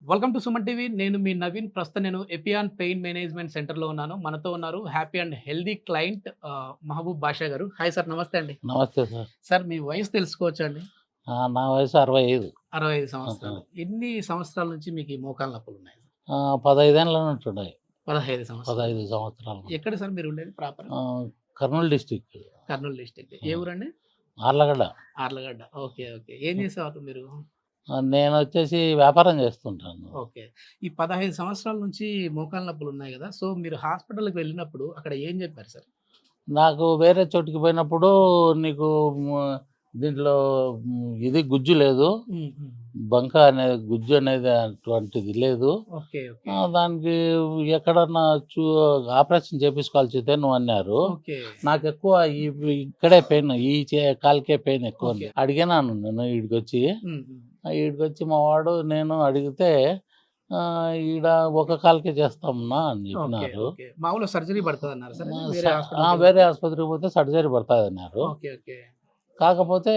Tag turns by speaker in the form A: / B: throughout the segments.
A: Welcome to Suman TV. నేను మీ నవీన్. ప్రస్తుతం నేను ఎపియాన్ పెయిన్ మేనేజ్మెంట్ సెంటర్‌లో ఉన్నాను. మనతో ఉన్నారు happy and healthy client Mahaboob Basha గారు. హాయ్ సార్, నమస్తే అండి.
B: నమస్తే సార్.
A: సార్ మీ వయసు తెలుసుకోవచ్చా అండి?
B: నా వయసు 65.
A: 65 సంవత్సరాలు. ఎన్ని సంవత్సరాల నుంచి మీకు ఈ మోకాళ్ళ నొప్పులున్నాయి?
B: 15 ఏళ్ళ నుండి ఉన్నాయి.
A: 15 సంవత్సరాలు.
B: 15 సంవత్సరాలు.
A: ఎక్కడ సార్ మీరు ఉండేది proper?
B: Kurnool district.
A: Kurnool district. ఏ ఊరండి?
B: ఆర్లగడ్డ.
A: ఆర్లగడ్డ. ఓకే. ఓకే. ఏం చేసేవారు మీరు?
B: నేను వచ్చేసి వ్యాపారం చేస్తుంటాను.
A: ఓకే. ఈ 15 సంవత్సరాల నుంచి మోకాళ్ళ నొప్పులు ఉన్నాయి గదా! సో మీరు హాస్పిటల్‌కి వెళ్ళినప్పుడు అక్కడ ఏం చెప్పారు సార్?
B: నాకు వేరే చోటికి పోయినప్పుడు నీకు దీంట్లో ఇది గుజ్జు లేదు,
A: హ్మ్. హ్మ్.
B: బంక అనేది గుజ్జు అనేది అటువంటిది లేదు.
A: ఓకే. ఓకే.
B: దానికి ఎక్కడన్నా ఆపరేషన్ చేపించుకోవాల్సిందే నువ్వు అన్నారు.
A: ఓకే.
B: నాకు ఎక్కువ ఇక్కడే పెయిన్, ఈ కాలుకే పెయిన్ ఎక్కువ ఉంది.
A: ఓకే.
B: అడిగినాను నేను ఈడికొచ్చి.
A: హ్మ్. హ్మ్.
B: ఈడికొచ్చి మా వాడు నేను అడిగితే ఈడ ఒక కాలుకే చేస్తామన్నా అని
A: ఓకే.
B: చెప్పినారు.
A: ఓకే. మామూలుగా సర్జరీ పడతదన్నారా సార్? వేరే
B: వేరే
A: హాస్పిటల్‌కెళ్తే?
B: ఆసుపత్రికి పోతే సర్జరీ పడుతుంది అన్నారు.
A: ఓకే. ఓకే.
B: కాకపోతే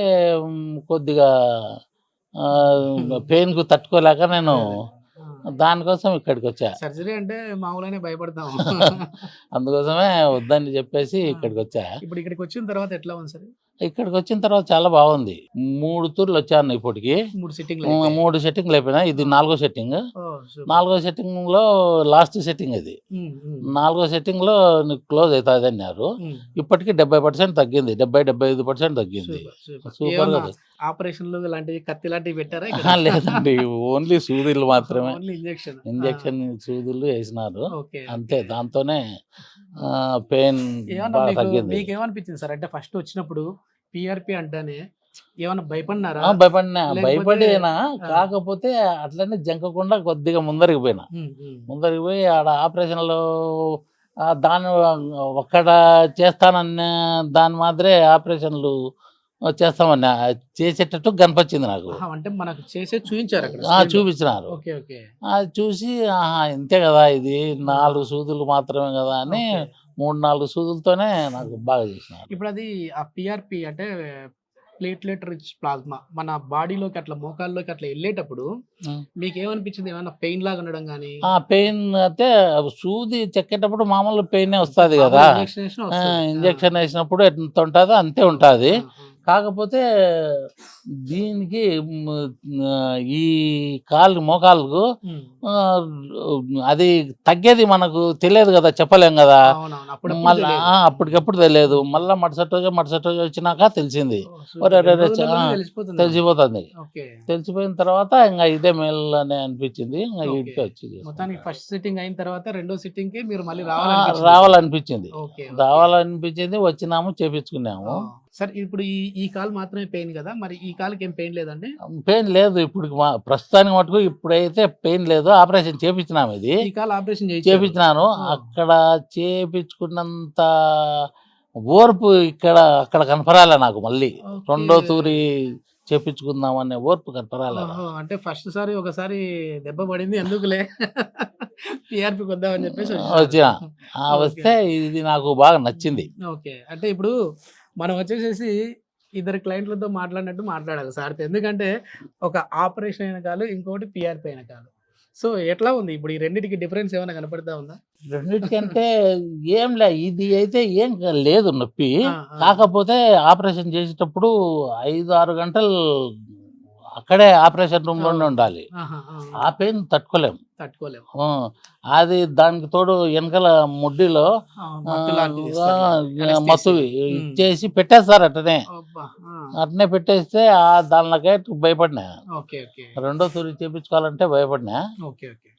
B: కొద్దిగా పెయిన్కు తట్టుకోలేక నేను
A: ఆ!
B: దానికోసం ఇక్కడికి వచ్చా.
A: సర్జరీ అంటే మామూలుగానే భయపడతాము.
B: అందుకోసమే వద్దని చెప్పేసి
A: ఆ!
B: ఇక్కడికి వచ్చా.
A: ఇప్పుడు ఇక్కడికొచ్చిన తర్వాత ఎట్లా ఉంది సార్?
B: ఇక్కడికి వచ్చిన తర్వాత చాలా బాగుంది. 3 తూర్లు వచ్చాను ఇప్పటికి.
A: 3 సిట్టింగ్‌లయిపోయాయి.
B: 3 సెట్టింగ్లు అయిపోయినాయి. ఇది 4గో సెట్టింగ్.
A: ఓహ్! సూపర్.
B: 4గో సెట్టింగ్లో లాస్ట్ సెట్టింగ్ ఇది.
A: హ్మ్. హ్మ్.
B: 4గో సెట్టింగ్లో నీకు క్లోజ్ అవుతుంది అన్నారు.
A: హ్మ్.
B: ఇప్పటికి 70% తగ్గింది. 70-75% తగ్గింది.
A: సూపర్. సూపర్.
B: సూపర్గా
A: ఏమన్నా ఆపరేషన్‌లు ఇలాంటివి కత్తి లాంటివి పెట్టారా ఇక్కడ?
B: లేదండి, ఓన్లీ సూదులు మాత్రమే.
A: Only injection. ఆ!
B: ఇంజెక్షన్ సూదులు వేసినారు
A: ఓకే.
B: అంతే.
A: ఓకే.
B: దాంతోనే పెయిన్
A: ఏమన్నా
B: బాగా
A: మీకు
B: తగ్గింది.
A: మీకేమనిపించింది సార్? అంటే ఫస్ట్ వచ్చినప్పుడు పీఆర్‌పీ అంటేనే ఏమన్నా భయపడినారా?
B: భయపడినా,
A: లేకపోతే
B: భయపడినా.
A: ఆ!
B: కాకపోతే అట్లనే జంకకుండా కొద్దిగా ముందరికి పోయినా.
A: హ్మ్. హ్మ్.
B: ముందరికి పోయి ఆడ ఆపరేషన్లో దాని ఒక్కడ చేస్తానన్న దాని మాదిరే ఆపరేషన్లు చేస్తామని చేసేటట్టు కనిపించింది నాకు.
A: ఆహా! అంటే మనకు చేసేది చూయించారక్కడ
B: ఆ,
A: స్క్రీన్‌లో.
B: చూపించినారు.
A: ఓకే. ఓకే.
B: అది చూసి ఆహా ఇంతే కదా, ఇది 4 సూదులు మాత్రమే కదా అని
A: ఓకే.
B: 3-4 సూదులతోనే నాకు బాగా చేసినారు.
A: ఇప్పుడది ఆ పీఆర్‌పీ అంటే ప్లేట్‌లెట్ రిచ్ ప్లాస్మా మన బాడీలోకి అట్లా మోకాల్లోకి అట్లా ఎళ్ళేటప్పుడు
B: ఉమ్.
A: మీకేమనిపించింది? ఏమన్నా పెయిన్ లాగా ఉండడం గాని,
B: పెయిన్ అయితే సూది చెక్కేటప్పుడు మామూలు పెయినే వస్తుంది
A: మామూలు
B: కదా.
A: ఇంజెక్షన్ ఏసినా వస్తది. ఆ!
B: ఇంజెక్షన్ వేసినప్పుడు ఎంత ఉంటుందో అంతే ఉంటుంది.
A: ఆ! ఆ!
B: కాకపోతే దీనికి ఈ మోకాళ్ళకు
A: హ్మ్.
B: అది తగ్గేది మనకు తెలియదు కదా, చెప్పలేం కదా.
A: అవునవును. అప్పుడప్పుడు
B: మళ్ళీ
A: తెలియదు.
B: అప్పటికప్పుడు తెలియదు. మళ్ళీ మరుసటి రోజు వచ్చినాక తెలిసింది.
A: ఓహ్!
B: ఒరే
A: సూపర్. 2
B: రే
A: రోజులలోనే తెలిసిపోతుంది మనకి.
B: తెలిసిపోతుంది.
A: ఓకే.
B: తెలిసిపోయిన తర్వాత ఇంకా ఇదే మేల్ అని అనిపించింది. ఇంకా
A: ఓకే.
B: ఇంటికి వచ్చి
A: మొత్తానికి
B: చేసుకుంటా.
A: ఫస్ట్ సిట్టింగ్ అయిన తర్వాత రెండో సిట్టింగ్‌కి మీరు మళ్ళీ
B: ఆ,
A: రావాలనిపించింది సార్.
B: రావాలనిపించింది.
A: ఓకే. ఓకే.
B: రావాలనిపించింది, వచ్చినాము, చేపించుకున్నాము.
A: ఆ! సార్ ఇప్పుడు ఈ ఈ కాలు మాత్రమే పెయిన్ గదా! మరి ఈ కాలుకేం పెయిన్ లేదండి?
B: పెయిన్ లేదు ఇప్పుడు, ప్రస్తుతానికి మటుకు ఇప్పుడైతే పెయిన్ లేదు. ఆపరేషన్ చేపించినాము. ఇది
A: ఈ కాలు ఆపరేషన్ చేయించారు.
B: చేపించినాను.
A: ఓహ్!
B: అక్కడ చేపించుకున్నంత ఓర్పు అక్కడ కనపరాలే నాకు. మళ్ళీ
A: ఓకే.
B: రెండో తూరి చేపించుకుందామనే ఓర్పు కనపరాలే
A: ఓహో!
B: నాకు.
A: అంటే ఫస్ట్ సారి ఒకసారి దెబ్బ పడింది ఎందుకులే పీఆర్‌పీకి వద్దామని చెప్పేసి వచ్చినారు.
B: వచ్చిన
A: ఓకే.
B: వస్తే ఇది నాకు బాగా నచ్చింది.
A: ఓకే. అంటే ఇప్పుడు మనం వచ్చేసేసి ఇద్దరు క్లయింట్లతో మాట్లాడినట్టు మాట్లాడాలి సార్‌తో. ఎందుకంటే ఒక ఆపరేషన్ అయిన కాలు, ఇంకోటి పీఆర్‌పీ అయిన కాలు. సో ఎట్లా ఉంది? ఇప్పుడు ఈ రెండిటికి డిఫరెన్స్ ఏమైనా కనపడతా ఉందా?
B: రెండిటికంటే ఇది అయితే ఏం లేదు నొప్పి.
A: ఆ! ఆ!
B: కాకపోతే ఆపరేషన్ చేసేటప్పుడు 5-6 గంటలు అక్కడే ఆపరేషన్ రూమ్లోనే
A: ఓహ్!
B: ఉండాలి.
A: ఆహా! ఆ!
B: ఆ పెయిన్ తట్టుకోలేం.
A: తట్టుకోలేము.
B: అది దానికి తోడు వెనకాల ముడ్డిలో
A: ఆ! మత్తు లాంటిది ఇస్తారులెండి. అనస్థీసియా.
B: మత్తు
A: హ్మ్.
B: ఇచ్చేసి పెట్టేస్తారు అట్టనే.
A: అబ్బా! ఆ!
B: అట్నే పెట్టేస్తే దానికే భయపడినా.
A: ఓకే. ఓకే.
B: రెండో తూరి చేపించుకోవాలంటే భయపడినా.
A: ఓకే. ఓకే.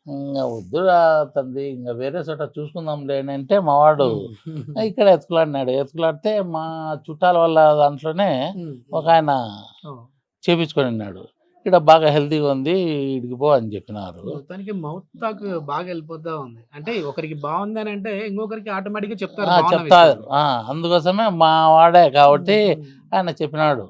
B: వద్దురా తండ్రి, ఇంకా వేరే చోట చూసుకుందాంలే అని అంటే మా వాడు
A: హ్మ్.
B: ఇక్కడ ఎత్తుకులాడినాడు. ఎత్తుకులాడితే మా చుట్టాల వల్ల దాంట్లోనే
A: హ్మ్.
B: ఒక ఆయన
A: ఓహ్!
B: చేపించుకొని ఉన్నాడు. ఇక్కడ బాగా హెల్తీగా ఉంది, ఇడికి పో అని చెప్పినారు.
A: మొత్తానికి మౌత్ టాక్ బాగా వెళ్ళిపోతా ఉంది. అంటే ఒకరికి బావుందని అంటే ఇంకొకరికి ఆటోమేటిక్‌గా చెప్తారు బాగున్న
B: చెప్తారు.
A: విషయాలు.
B: అందుకోసమే మా వాడే కాబట్టి
A: హ్మ్.
B: ఆయన చెప్పినాడు.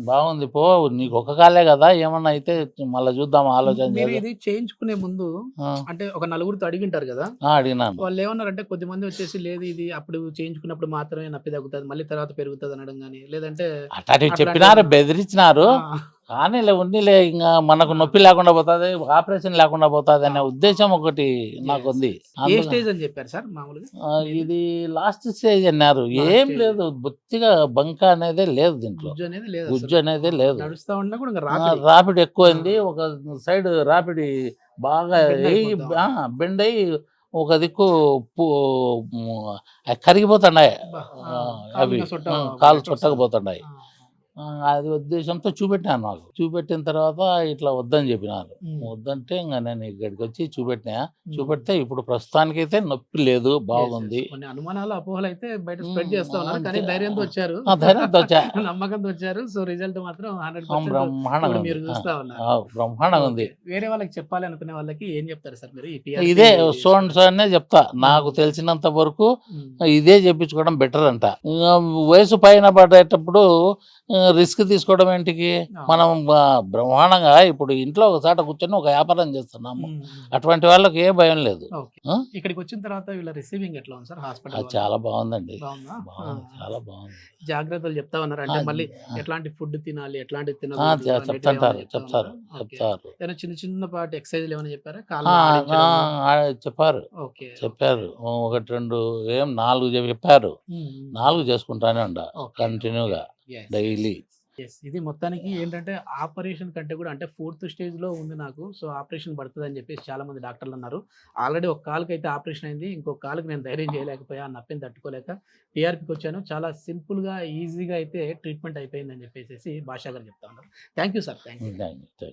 B: బాగుంది పో, నీకు ఒక కాలే కదా, ఏమన్నా అయితే మళ్ళీ చూద్దాం, ఆలోచన
A: మీరు
B: చేద్దాం.
A: ఇది చేయించుకునే ముందు
B: ఆ,
A: అంటే ఒక నలుగురితో అడిగింటారు గదా!
B: అడిగినాను.
A: వాళ్ళేమన్నారంటే కొద్దిమంది వచ్చేసి లేదు ఇది అప్పుడు చేయించుకున్నప్పుడు మాత్రమే నొప్పి తగ్గుతది. మళ్ళీ తర్వాత పెరుగుతది అనడం గాని, లేదంటే
B: అట్లాంటివి చెప్పినారు,
A: అట్లాంటివేమన్నా
B: బెదిరించినారు.
A: ఆ!
B: కానీలే ఉన్నీలే ఇంకా మనకు నొప్పి లేకుండా పోతుంది, ఆపరేషన్ లేకుండా పోతుంది అనే ఉద్దేశం ఒకటి నాకు ఉంది.
A: ఏ స్టేజ్ అని చెప్పారు సార్ మామూలుగా?
B: ఇది లాస్ట్ స్టేజ్ అన్నారు. ఏం లేదు, బొత్తిగా బంక అనేదే లేదు దీంట్లో,
A: గుజ్జు అనేది లేదు,
B: గుజ్జు అనేదే లేదు.
A: నడుస్తా ఉన్నా కూడా ఇంకా రాపిడి.
B: రాపిడి ఎక్కువైంది, ఒక సైడ్ రాపిడి బాగా
A: బెండ్ అయిపోతా
B: బెండ్ అయ్యి ఒక దిక్కు కరిగిపోతున్నాయి
A: అబ్బా,
B: అవి,
A: కాలు సొట్ట
B: కాలు
A: ఎట్లా
B: చుట్టకపోతున్నాయి.
A: ఆ,
B: అది ఉద్దేశంతో చూపెట్టాను. నాకు చూపెట్టిన తర్వాత ఇట్లా వద్దని చెప్పినారు.
A: ఉమ్,
B: వద్దంటే ఇంకా నేను ఇక్కడికి వచ్చి చూపెట్టినా.
A: ఉమ్.
B: చూపెడితే ఇప్పుడు ప్రస్తుతానికైతే నొప్పి లేదు,
A: Yes, yes.
B: బాగుంది.
A: కొన్ని అనుమానాలు అపోహలు అయితే బయట స్ప్రెడ్ చేస్తా ఉన్నారు, కానీ
B: అంతే.
A: ధైర్యంతో వచ్చారు,
B: ధైర్యంతో వచ్చా.
A: నమ్మకంతో వచ్చారు. సో రిజల్ట్ మాత్రం 100%
B: బ్రహ్మాండంగా
A: ఇప్పుడు
B: ఉంది.
A: మీరు చూస్తా ఉన్నారు.
B: బ్రహ్మాండంగా ఉంది.
A: ఓకే. వేరే వాళ్ళకి చెప్పాలి అనుకునే వాళ్ళకి ఏం చెప్తారు సార్ మీరు? ఈ PRP
B: ఇదే సో అండ్ సో అనే చెప్తా. నాకు తెలిసినంత వరకు
A: ఉమ్,
B: ఇదే చెప్పించుకోవడం బెటర్ అంట. ఇంకా వయసు పైన పడేటప్పుడు రిస్క్ తీసుకోవడం ఏంటికి? మనం బ్రహ్మాండంగా ఇప్పుడు ఇంట్లో ఒక చాట కూర్చొని ఒక వ్యాపారం చేస్తున్నాము.
A: ఉమ్,
B: అటువంటి వాళ్ళకి ఏ భయం లేదు.
A: ఓకే.
B: ఆ?
A: ఇక్కడికి వచ్చిన తర్వాత వీళ్ళ రిసీవింగ్ ఎట్లా ఉంది సార్
B: అది
A: హాస్పిటల్?
B: చాలా బాగుందండి,
A: బాగుందా?
B: బాగుంది, చాలా బాగుంది.
A: జాగ్రత్తలు చెప్తా ఉన్నారు అంటే మళ్ళీ
B: ఆ,
A: ఎట్లాంటి ఫుడ్ తినాలి, ఎట్లాంటి
B: ఆ,
A: తినకూడదు అనేటివి
B: చెప్తాంటారు,
A: ఏమైనా చెప్తా
B: చెప్తారు,
A: ఉన్నారా? ఓకే.
B: చెప్తారు.
A: ఏమైనా చిన్న చిన్న పాటి ఎక్సర్సైజ్లు ఏమైనా చెప్పారా?
B: ఆ,
A: కాళ్ళు
B: ఆ,
A: ఆడించడం.
B: చెప్పారు,
A: ఓకే.
B: చెప్పారు. ఒకటి రెండు ఏం 4 చెప్పారు.
A: ఉమ్, ఉమ్.
B: 4 చేసుకుంటానే ఉండ
A: ఓకే,
B: కంటిన్యూగా
A: Yes,
B: డైలీ.
A: yes. ఇది మొత్తానికి ఏంటంటే ఆపరేషన్ కంటే కూడా అంటే 4th స్టేజ్లో ఉంది నాకు. సో ఆపరేషన్ పడుతుంది అని చెప్పేసి చాలా మంది డాక్టర్లు అన్నారు. ఆల్రెడీ ఒక కాలుకి అయితే ఆపరేషన్ అయింది, ఇంకో కాలుకి నేను ధైర్యం చేయలేకపోయా, ఆ నొప్పిని తట్టుకోలేక టీఆర్పీకి వచ్చాను. చాలా సింపుల్గా ఈజీగా అయితే ట్రీట్మెంట్ అయిపోయిందని చెప్పేసి భాషా గారు చెప్తా ఉన్నారు. Thank you sir, thank you.
B: Thank you.